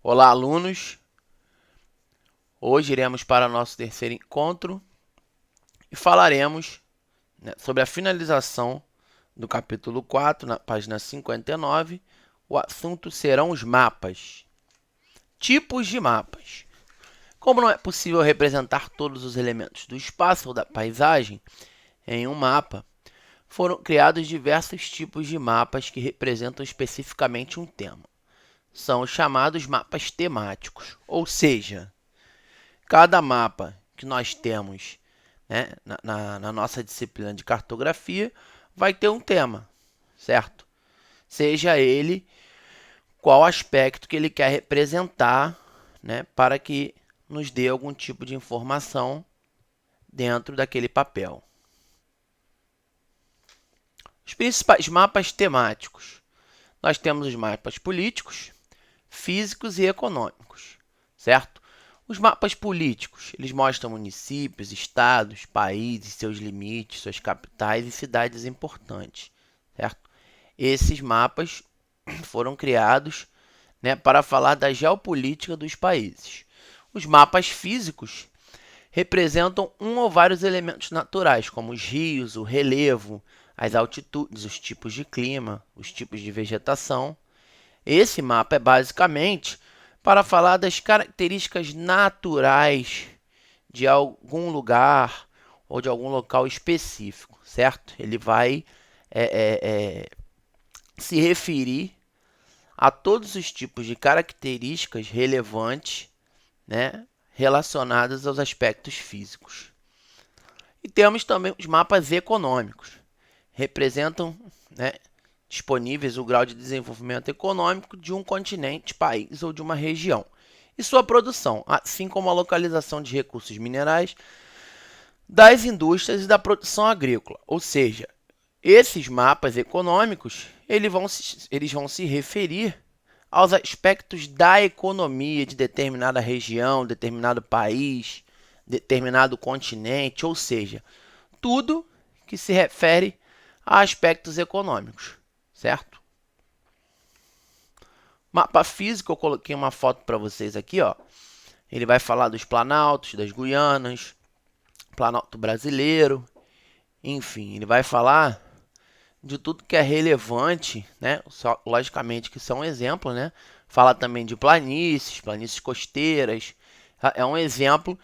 Olá, alunos! Hoje iremos para o nosso terceiro encontro e falaremos, sobre a finalização do capítulo 4, na página 59. O assunto serão os mapas. Tipos de mapas. Como não é possível representar todos os elementos do espaço ou da paisagem em um mapa, foram criados diversos tipos de mapas que representam especificamente um tema. São os chamados mapas temáticos, ou seja, cada mapa que nós temos, né, na nossa disciplina de cartografia vai ter um tema, certo? Seja ele qual aspecto que ele quer representar, né, para que nos dê algum tipo de informação dentro daquele papel. Os principais mapas temáticos. Nós temos os mapas políticos, físicos e econômicos, certo? Os mapas políticos, eles mostram municípios, estados, países, seus limites, suas capitais e cidades importantes, certo? Esses mapas foram criados, né, para falar da geopolítica dos países. Os mapas físicos representam um ou vários elementos naturais, como os rios, o relevo, as altitudes, os tipos de clima, os tipos de vegetação. Esse mapa é basicamente para falar das características naturais de algum lugar ou de algum local específico, certo? Ele vai se referir a todos os tipos de características relevantes, né, relacionadas aos aspectos físicos. E temos também os mapas econômicos. Representam, né, disponíveis o grau de desenvolvimento econômico de um continente, país ou de uma região e sua produção, assim como a localização de recursos minerais, das indústrias e da produção agrícola. Ou seja, esses mapas econômicos eles vão se referir aos aspectos da economia de determinada região, determinado país, determinado continente, ou seja, tudo que se refere a aspectos econômicos, certo? Mapa físico, eu coloquei uma foto para vocês aqui, ó. Ele vai falar dos planaltos, das Guianas, planalto brasileiro, enfim, ele vai falar de tudo que é relevante, né? Só, logicamente que são exemplos, né? Fala também de planícies, planícies costeiras. É um exemplo,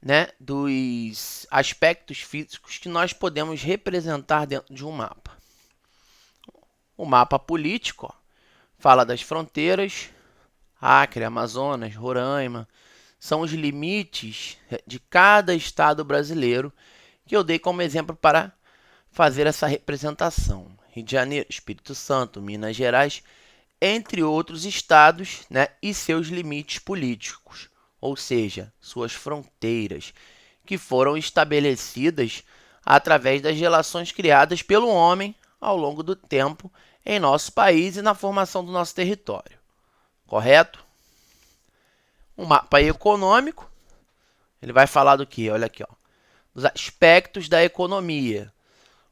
né, dos aspectos físicos que nós podemos representar dentro de um mapa. O mapa político, ó, fala das fronteiras, Acre, Amazonas, Roraima, são os limites de cada estado brasileiro que eu dei como exemplo para fazer essa representação. Rio de Janeiro, Espírito Santo, Minas Gerais, entre outros estados, né, e seus limites políticos, ou seja, suas fronteiras, que foram estabelecidas através das relações criadas pelo homem ao longo do tempo em nosso país e na formação do nosso território. Correto? Um mapa econômico, ele vai falar do que? Olha aqui, ó, dos aspectos da economia,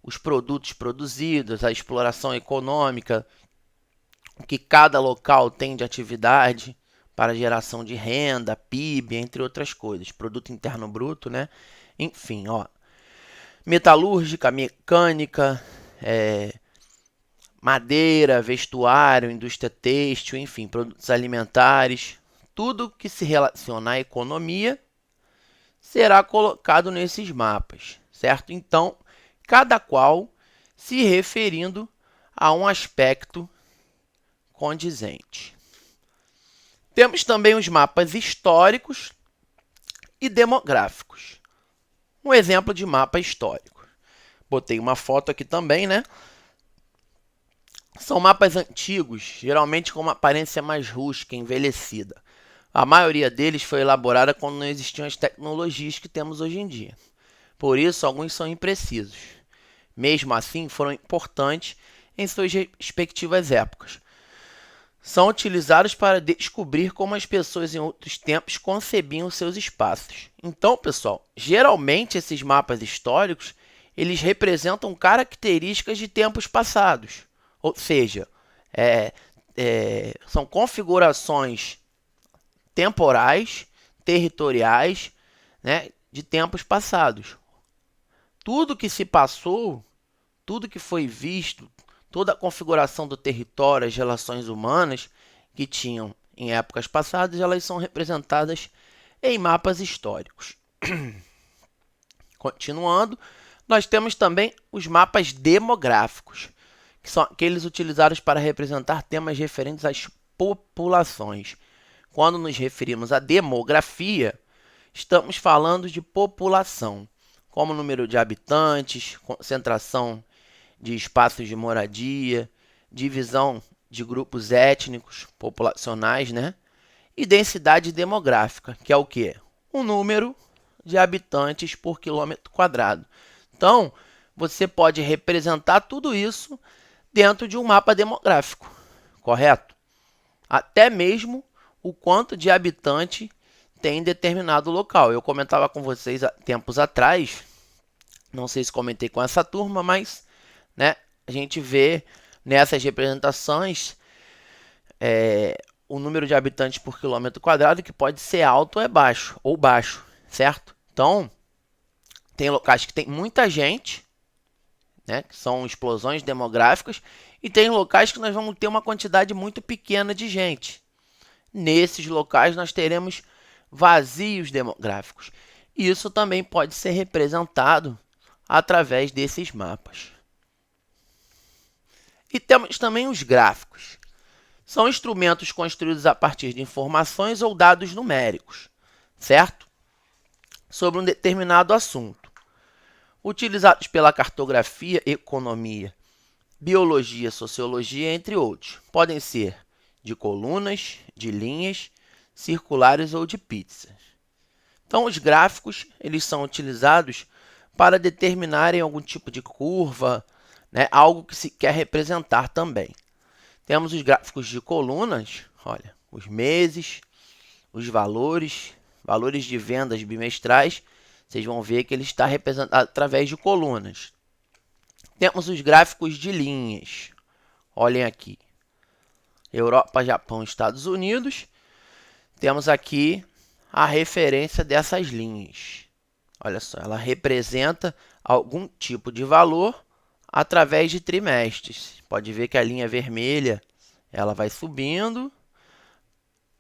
os produtos produzidos, a exploração econômica, o que cada local tem de atividade para geração de renda, PIB, entre outras coisas, produto interno bruto, né? Enfim, ó, metalúrgica, mecânica, madeira, vestuário, indústria têxtil, enfim, produtos alimentares, tudo que se relaciona à economia será colocado nesses mapas, certo? Então, cada qual se referindo a um aspecto condizente. Temos também os mapas históricos e demográficos. Um exemplo de mapa histórico. Botei uma foto aqui também, né? São mapas antigos, geralmente com uma aparência mais rústica, envelhecida. A maioria deles foi elaborada quando não existiam as tecnologias que temos hoje em dia. Por isso, alguns são imprecisos. Mesmo assim, foram importantes em suas respectivas épocas. São utilizados para descobrir como as pessoas em outros tempos concebiam seus espaços. Então, pessoal, geralmente esses mapas históricos, eles representam características de tempos passados. Ou seja, são configurações temporais, territoriais, né, de tempos passados. Tudo que se passou, tudo que foi visto, toda a configuração do território, as relações humanas que tinham em épocas passadas, elas são representadas em mapas históricos. Continuando, nós temos também os mapas demográficos, que são aqueles utilizados para representar temas referentes às populações. Quando nos referimos à demografia, estamos falando de população, como número de habitantes, concentração de espaços de moradia, divisão de grupos étnicos, populacionais, né? E densidade demográfica, que é o quê? O número de habitantes por quilômetro quadrado. Então, você pode representar tudo isso dentro de um mapa demográfico, correto? Até mesmo o quanto de habitante tem em determinado local. Eu comentava com vocês há tempos atrás, não sei se comentei com essa turma, mas né, a gente vê nessas representações o número de habitantes por quilômetro quadrado que pode ser alto ou baixo, certo? Então, tem locais que tem muita gente, né, que são explosões demográficas, e tem locais que nós vamos ter uma quantidade muito pequena de gente. Nesses locais nós teremos vazios demográficos. E isso também pode ser representado através desses mapas. E temos também os gráficos. São instrumentos construídos a partir de informações ou dados numéricos, certo? Sobre um determinado assunto. Utilizados pela cartografia, economia, biologia, sociologia, entre outros. Podem ser de colunas, de linhas, circulares ou de pizzas. Então, os gráficos eles são utilizados para determinarem algum tipo de curva, né, algo que se quer representar também. Temos os gráficos de colunas, olha, os meses, os valores de vendas bimestrais. Vocês vão ver que ele está representado através de colunas. Temos os gráficos de linhas. Olhem aqui. Europa, Japão, Estados Unidos. Temos aqui a referência dessas linhas. Olha só, ela representa algum tipo de valor através de trimestres. Pode ver que a linha vermelha ela vai subindo.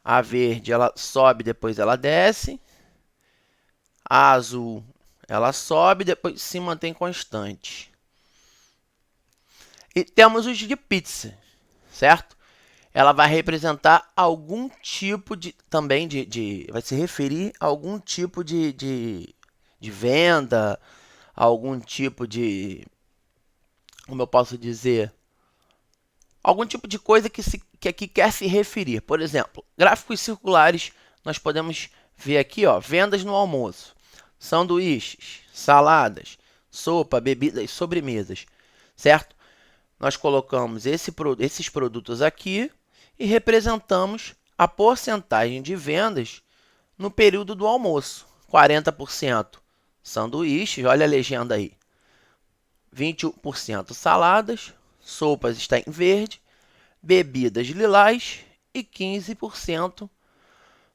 A verde ela sobe, depois ela desce. A azul ela sobe, depois se mantém constante. E temos os de pizza, certo? Ela vai representar algum tipo de também vai se referir a algum tipo de venda, algum tipo de, como eu posso dizer, algum tipo de coisa que aqui quer se referir. Por exemplo, gráficos circulares, nós podemos ver aqui, ó, vendas no almoço, sanduíches, saladas, sopa, bebidas, sobremesas, certo? Nós colocamos esses produtos aqui e representamos a porcentagem de vendas no período do almoço. 40% sanduíches, olha a legenda aí. 21% saladas, sopas está em verde, bebidas lilás e 15%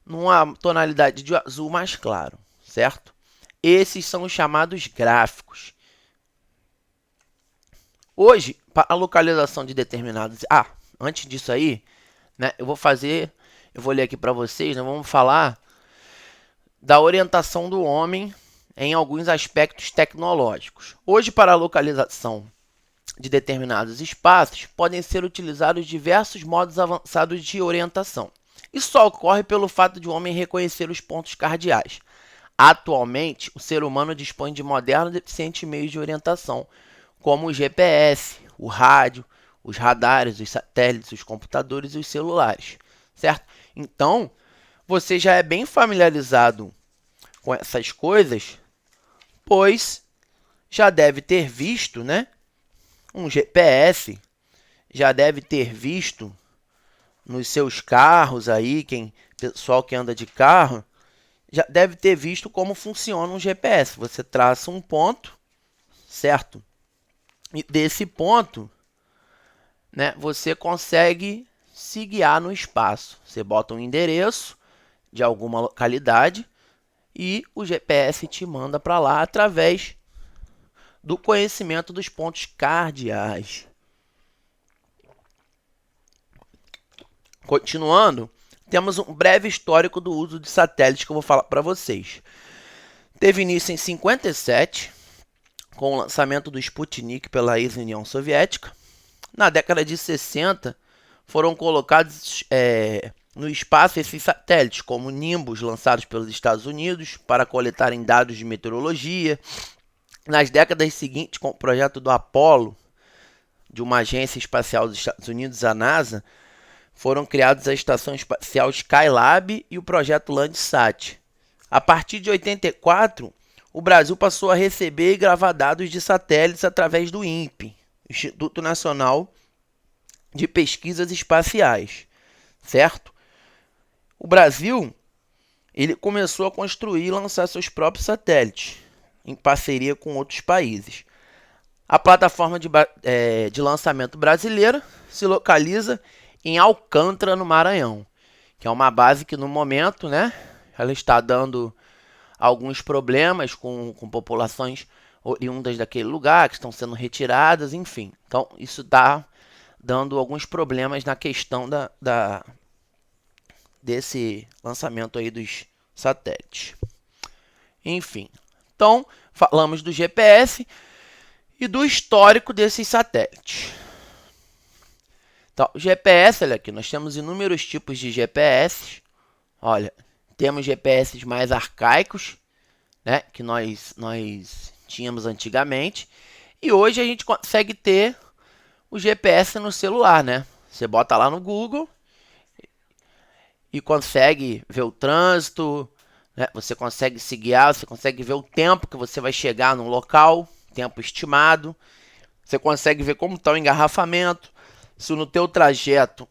numa tonalidade de azul mais claro, certo? Esses são os chamados gráficos. Hoje, para a localização de determinados... antes disso aí, né, eu vou ler aqui para vocês, nós vamos falar da orientação do homem em alguns aspectos tecnológicos. Hoje, para a localização de determinados espaços, podem ser utilizados diversos modos avançados de orientação. Isso só ocorre pelo fato de o homem reconhecer os pontos cardeais. Atualmente, o ser humano dispõe de modernos e eficientes meios de orientação, como o GPS, o rádio, os radares, os satélites, os computadores e os celulares, certo? Então, você já é bem familiarizado com essas coisas, pois já deve ter visto, né, um GPS, já deve ter visto nos seus carros aí, pessoal que anda de carro, já deve ter visto como funciona um GPS. Você traça um ponto, certo? E desse ponto, né, você consegue se guiar no espaço. Você bota um endereço, de alguma localidade e o GPS te manda para lá através do conhecimento dos pontos cardeais. Continuando, temos um breve histórico do uso de satélites que eu vou falar para vocês. Teve início em 57, com o lançamento do Sputnik pela ex-União Soviética. Na década de 60, foram colocados no espaço esses satélites, como Nimbus, lançados pelos Estados Unidos para coletarem dados de meteorologia. Nas décadas seguintes, com o projeto do Apollo, de uma agência espacial dos Estados Unidos, a NASA, foram criados a Estação Espacial Skylab e o projeto Landsat. A partir de 84, o Brasil passou a receber e gravar dados de satélites através do INPE, Instituto Nacional de Pesquisas Espaciais, certo? O Brasil, ele começou a construir e lançar seus próprios satélites, em parceria com outros países. A plataforma de lançamento brasileira se localiza em Alcântara, no Maranhão, que é uma base que no momento, né, ela está dando alguns problemas com populações oriundas daquele lugar, que estão sendo retiradas, enfim. Então, isso está dando alguns problemas na questão desse lançamento aí dos satélites. Enfim, então, falamos do GPS e do histórico desses satélites. Então, GPS, olha aqui, nós temos inúmeros tipos de GPS. Olha, temos GPS mais arcaicos, né, que nós tínhamos antigamente. E hoje a gente consegue ter o GPS no celular, né? Você bota lá no Google e consegue ver o trânsito, né? Você consegue se guiar, você consegue ver o tempo que você vai chegar no local, tempo estimado. Você consegue ver como está o engarrafamento, se no teu trajeto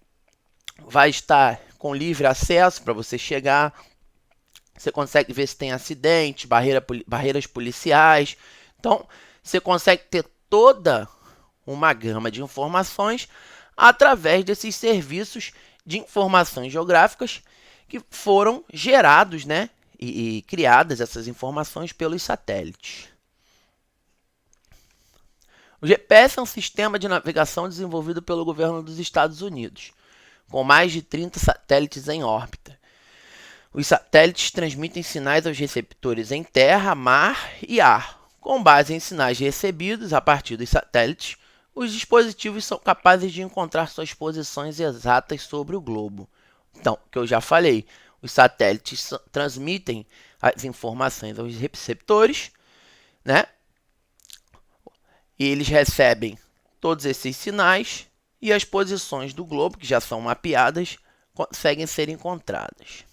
vai estar com livre acesso para você chegar. Você consegue ver se tem acidente, barreiras policiais. Então, você consegue ter toda uma gama de informações através desses serviços de informações geográficas que foram gerados, né, e criadas essas informações pelos satélites. O GPS é um sistema de navegação desenvolvido pelo governo dos Estados Unidos, com mais de 30 satélites em órbita. Os satélites transmitem sinais aos receptores em terra, mar e ar. Com base em sinais recebidos a partir dos satélites, os dispositivos são capazes de encontrar suas posições exatas sobre o globo. Então, que eu já falei, os satélites transmitem as informações aos receptores, né? E eles recebem todos esses sinais e as posições do globo, que já são mapeadas, conseguem ser encontradas.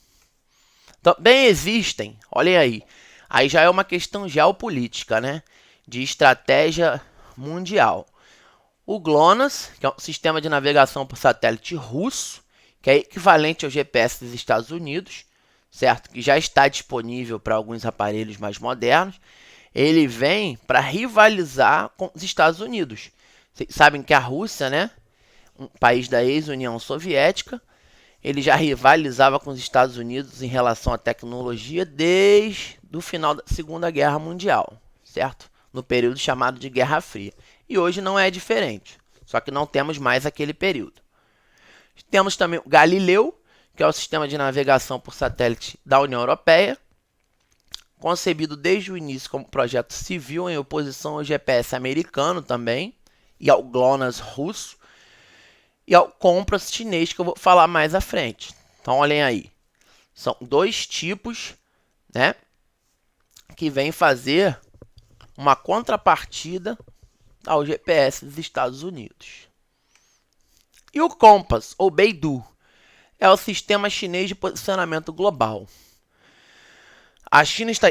Também existem, olhem aí já é uma questão geopolítica, né? De estratégia mundial. O GLONASS, que é um sistema de navegação por satélite russo, que é equivalente ao GPS dos Estados Unidos, certo? Que já está disponível para alguns aparelhos mais modernos. Ele vem para rivalizar com os Estados Unidos. Vocês sabem que a Rússia, né, um país da ex-União Soviética, ele já rivalizava com os Estados Unidos em relação à tecnologia desde o final da Segunda Guerra Mundial, certo? No período chamado de Guerra Fria. E hoje não é diferente, só que não temos mais aquele período. Temos também o Galileu, que é o sistema de navegação por satélite da União Europeia, concebido desde o início como projeto civil em oposição ao GPS americano também, e ao GLONASS russo, e ao COMPASS chinês, que eu vou falar mais à frente. Então, olhem aí. São dois tipos, né, que vêm fazer uma contrapartida ao GPS dos Estados Unidos. E o COMPASS, ou Beidou, é o sistema chinês de posicionamento global. A China está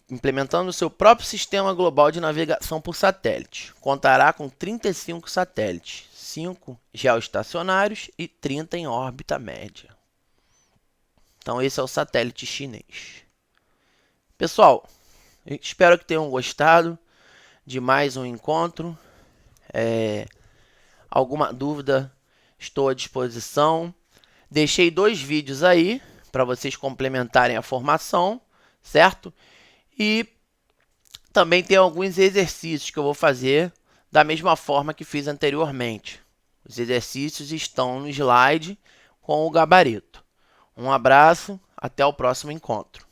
implementando o seu próprio sistema global de navegação por satélite. Contará com 35 satélites, 5 geoestacionários e 30 em órbita média. Então esse é o satélite chinês. Pessoal, espero que tenham gostado de mais um encontro. Alguma dúvida, estou à disposição. Deixei 2 vídeos aí para vocês complementarem a formação, certo? E também tem alguns exercícios que eu vou fazer da mesma forma que fiz anteriormente. Os exercícios estão no slide com o gabarito. Um abraço, até o próximo encontro.